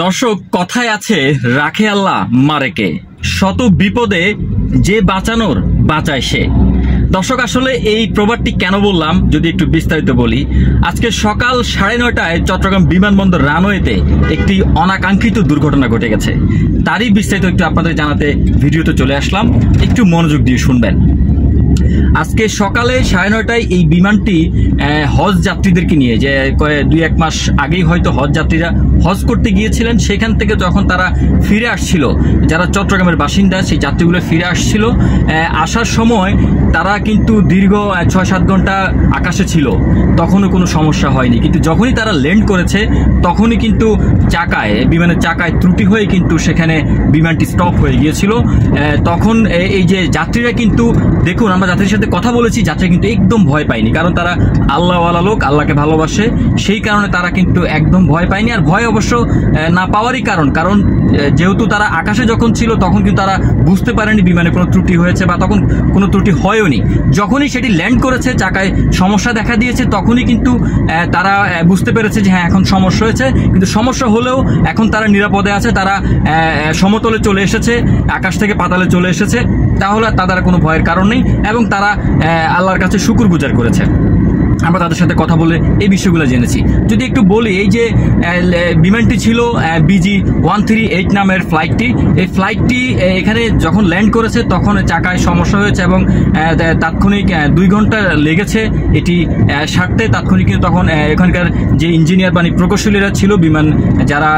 দর্শক, কথায় আছে রাখে আল্লাহ মারেকে, শত বিপদে যে বাঁচানোর বাঁচায় সে। দর্শক, আসলে এই প্রবাদটি কেন বললাম যদি একটু বিস্তারিত বলি। আজকে সকাল 9:30টায় চট্টগ্রাম বিমানবন্দর রানওয়েতে একটি অনাকাঙ্ক্ষিত দুর্ঘটনা ঘটে গেছে। তারই বিস্তারিত একটু আপনাদের জানাতে ভিডিওতে চলে আসলাম, একটু মনোযোগ দিয়ে শুনবেন। আজকে সকালে 9:30টায় এই বিমানটি হজ যাত্রীদেরকে নিয়ে, যে 2-1 মাস আগেই হয়তো হজ যাত্রীরা হজ করতে গিয়েছিলেন, সেখান থেকে যখন তারা ফিরে আসছিল, যারা চট্টগ্রামের বাসিন্দা সেই যাত্রীগুলো ফিরে আসছিল, আসার সময় তারা কিন্তু দীর্ঘ 6-7 ঘন্টা আকাশে ছিল, তখনও কোনো সমস্যা হয়নি। কিন্তু যখনই তারা ল্যান্ড করেছে তখনই কিন্তু বিমানের চাকায় ত্রুটি হয়ে কিন্তু সেখানে বিমানটি স্টপ হয়ে গিয়েছিল। তখন এই যে যাত্রীরা কিন্তু, দেখুন, আমরা যাত্রীর সাথে কথা বলেছি, যাত্রীরা কিন্তু একদম ভয় পায়নি, কারণ তারা আল্লাহওয়ালা লোক, আল্লাহকে ভালোবাসে, সেই কারণে তারা কিন্তু একদম ভয় পায়নি। আর ভয় অবশ্য না পাওয়ারই কারণ যেহেতু তারা আকাশে যখন ছিল তখন কিন্তু তারা বুঝতে পারেনি বিমানে কোনো ত্রুটি হয়েছে, বা তখন কোনো ত্রুটি হয়ওনি। যখনই সেটি ল্যান্ড করেছে, চাকায় সমস্যা দেখা দিয়েছে, তখনই কিন্তু তারা বুঝতে পেরেছে যে হ্যাঁ, এখন সমস্যা হয়েছে। কিন্তু সমস্যা হলেও এখন তারা নিরাপদে আছে, তারা সমতলে চলে এসেছে, আকাশ থেকে পাতালে চলে এসেছে, তাহলে তাদের কোনো ভয়ের কারণ নেই এবং তারা আল্লাহর কাছে শুকরগুজার করেছে। আমরা তাদের সাথে কথা বলে এই বিষয়গুলো জেনেছি। যদি একটু বলি, এই যে বিমানটি ছিল BG-138 নামের ফ্লাইটটি, এই ফ্লাইটটি এখানে যখন ল্যান্ড করেছে তখন চাকায় সমস্যা হয়েছে এবং তাৎক্ষণিক 2 ঘন্টা লেগেছে এটি সারতে। তাৎক্ষণিক কিন্তু তখন এখানকার যে ইঞ্জিনিয়ার বা প্রকৌশলীরা ছিল, বিমান যারা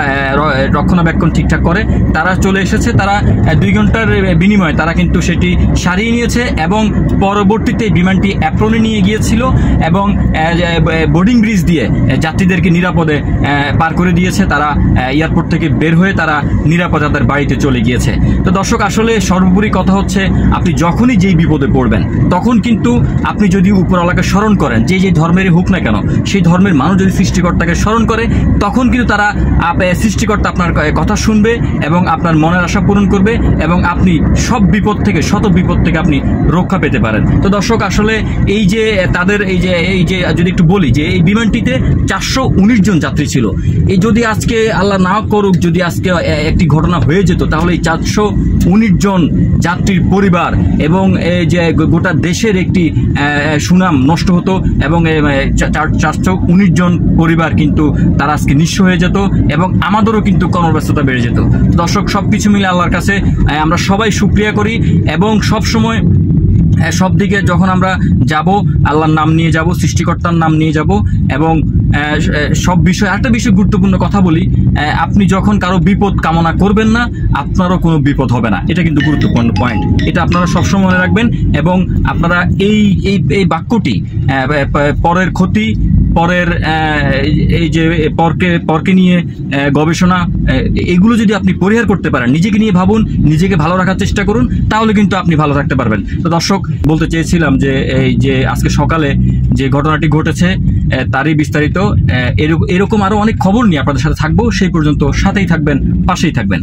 রক্ষণাবেক্ষণ ঠিকঠাক করে, তারা চলে এসেছে। তারা 2 ঘন্টার বিনিময়ে তারা কিন্তু সেটি সারিয়ে নিয়েছে এবং পরবর্তীতে বিমানটি অ্যাপ্রনে নিয়ে গিয়েছিল এবং বোর্ডিং ব্রিজ দিয়ে যাত্রীদেরকে নিরাপদে পার করে দিয়েছে। তারা এয়ারপোর্ট থেকে বের হয়ে তারা নিরাপদে তাদের বাড়িতে চলে গিয়েছে। তো দর্শক, আসলে সর্বোপরি কথা হচ্ছে, আপনি যখনই যেই বিপদে পড়বেন তখন কিন্তু আপনি যদি উপরওয়ালাকে স্মরণ করেন, যে ধর্মেরই হোক না কেন, সেই ধর্মের মানুষ যদি সৃষ্টিকর্তাকে স্মরণ করে, তখন কিন্তু তারা সৃষ্টিকর্তা আপনার কথা শুনবে এবং আপনার মনের আশা পূরণ করবে এবং আপনি সব বিপদ থেকে, শত বিপদ থেকে আপনি রক্ষা পেতে পারেন। তো দর্শক, আসলে এই যে তাদের এই যে যদি একটু বলি, যে এই বিমানটিতে 419 জন যাত্রী ছিল। এই যদি আজকে আল্লাহ না করুক, যদি আজকে একটি ঘটনা হয়ে যেত, তাহলে এই 419 জন যাত্রীর পরিবার এবং এই যে গোটা দেশের একটি সুনাম নষ্ট হতো এবং 419 জন পরিবার কিন্তু তারা আজকে নিঃস্ব হয়ে যেত এবং আমাদেরও কিন্তু কর্মব্যস্ততা বেড়ে যেত। দর্শক, সবকিছু মিলে আল্লাহর কাছে আমরা সবাই শুকরিয়া করি এবং সব সময় সব দিকে যখন আমরা যাব, আল্লাহর নাম নিয়ে যাব, সৃষ্টিকর্তার নাম নিয়ে যাব এবং সব বিষয়। একটা বিষয় গুরুত্বপূর্ণ কথা বলি, আপনি যখন কারো বিপদ কামনা করবেন না, আপনারও কোনো বিপদ হবে না। এটা কিন্তু গুরুত্বপূর্ণ পয়েন্ট, এটা আপনারা সবসময় মনে রাখবেন এবং আপনারা এই বাক্যটি, পরের ক্ষতি, পরের এই যে পরকে নিয়ে গবেষণা, এগুলো যদি আপনি পরিহার করতে পারেন, নিজেকে নিয়ে ভাবুন, নিজেকে ভালো রাখার চেষ্টা করুন, তাহলে কিন্তু আপনি ভালো থাকতে পারবেন। তো দর্শক, বলতে চেয়েছিলাম যে এই যে আজকে সকালে যে ঘটনাটি ঘটেছে তারই বিস্তারিত। এরকম আরো অনেক খবর নিয়ে আপনাদের সাথে থাকবো। সেই পর্যন্ত সাথেই থাকবেন, পাশেই থাকবেন।